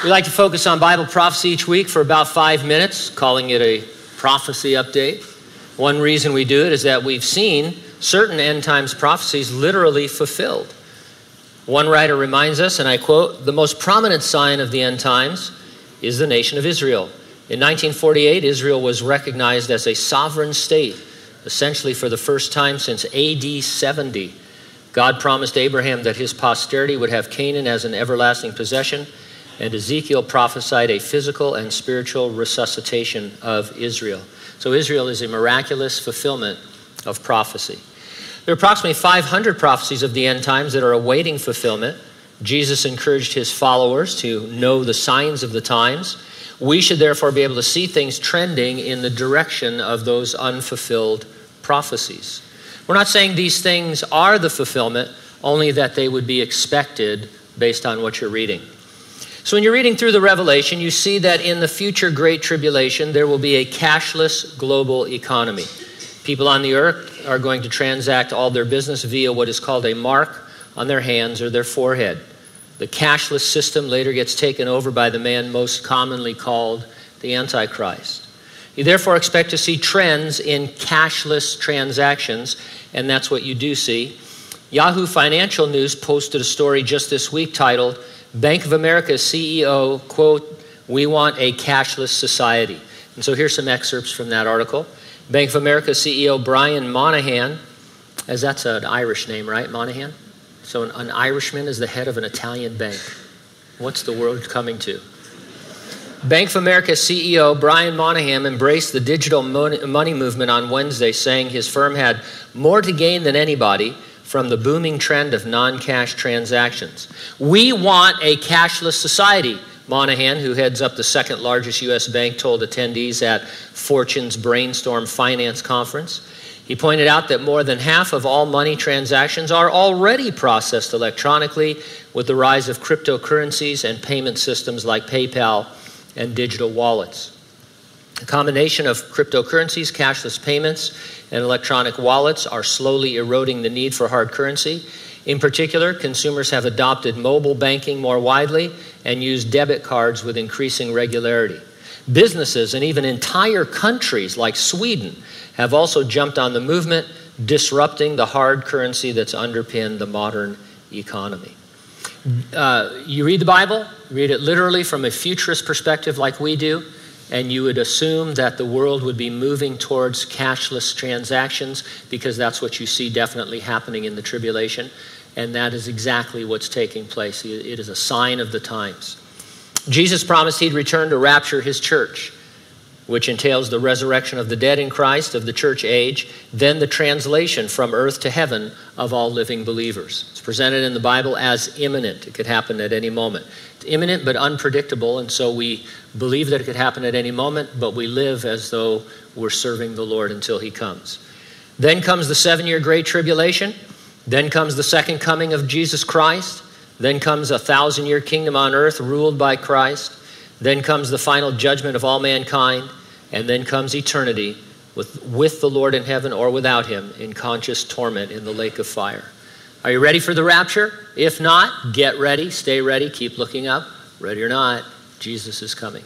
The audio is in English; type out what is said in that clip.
We like to focus on Bible prophecy each week for about 5 minutes, calling it a prophecy update. One reason we do it is that we've seen certain end times prophecies literally fulfilled. One writer reminds us, and I quote, "The most prominent sign of the end times is the nation of Israel. In 1948, Israel was recognized as a sovereign state, essentially for the first time since AD 70. God promised Abraham that his posterity would have Canaan as an everlasting possession, and Ezekiel prophesied a physical and spiritual resuscitation of Israel." So Israel is a miraculous fulfillment of prophecy. There are approximately 500 prophecies of the end times that are awaiting fulfillment. Jesus encouraged his followers to know the signs of the times. We should therefore be able to see things trending in the direction of those unfulfilled prophecies. We're not saying these things are the fulfillment, only that they would be expected based on what you're reading. So when you're reading through the Revelation, you see that in the future Great Tribulation, there will be a cashless global economy. People on the earth are going to transact all their business via what is called a mark on their hands or their forehead. The cashless system later gets taken over by the man most commonly called the Antichrist. You therefore expect to see trends in cashless transactions, and that's what you do see. Yahoo Financial News posted a story just this week titled, "Bank of America's CEO, quote, we want a cashless society." And so here's some excerpts from that article. Bank of America CEO Brian Moynihan, as that's an Irish name, right, Moynihan? So an Irishman is the head of an Italian bank. What's the world coming to? Bank of America CEO Brian Moynihan embraced the digital money movement on Wednesday, saying his firm had more to gain than anybody from the booming trend of non-cash transactions. "We want a cashless society," Moynihan, who heads up the second largest U.S. bank, told attendees at Fortune's Brainstorm Finance Conference. He pointed out that more than half of all money transactions are already processed electronically with the rise of cryptocurrencies and payment systems like PayPal and digital wallets. A combination of cryptocurrencies, cashless payments, and electronic wallets are slowly eroding the need for hard currency. In particular, consumers have adopted mobile banking more widely and use debit cards with increasing regularity. Businesses and even entire countries like Sweden have also jumped on the movement, disrupting the hard currency that's underpinned the modern economy. You read the Bible, read it literally from a futurist perspective like we do, and you would assume that the world would be moving towards cashless transactions because that's what you see definitely happening in the tribulation, and that is exactly what's taking place. It is a sign of the times. Jesus promised he'd return to rapture his church, which entails the resurrection of the dead in Christ, of the church age, then the translation from earth to heaven of all living believers. It's presented in the Bible as imminent. It could happen at any moment. It's imminent but unpredictable, and so we believe that it could happen at any moment, but we live as though we're serving the Lord until he comes. Then comes the 7-year Great Tribulation. Then comes the second coming of Jesus Christ. Then comes a 1,000-year kingdom on earth ruled by Christ. Then comes the final judgment of all mankind. And then comes eternity with the Lord in heaven or without him in conscious torment in the lake of fire. Are you ready for the rapture? If not, get ready, stay ready, keep looking up. Ready or not, Jesus is coming.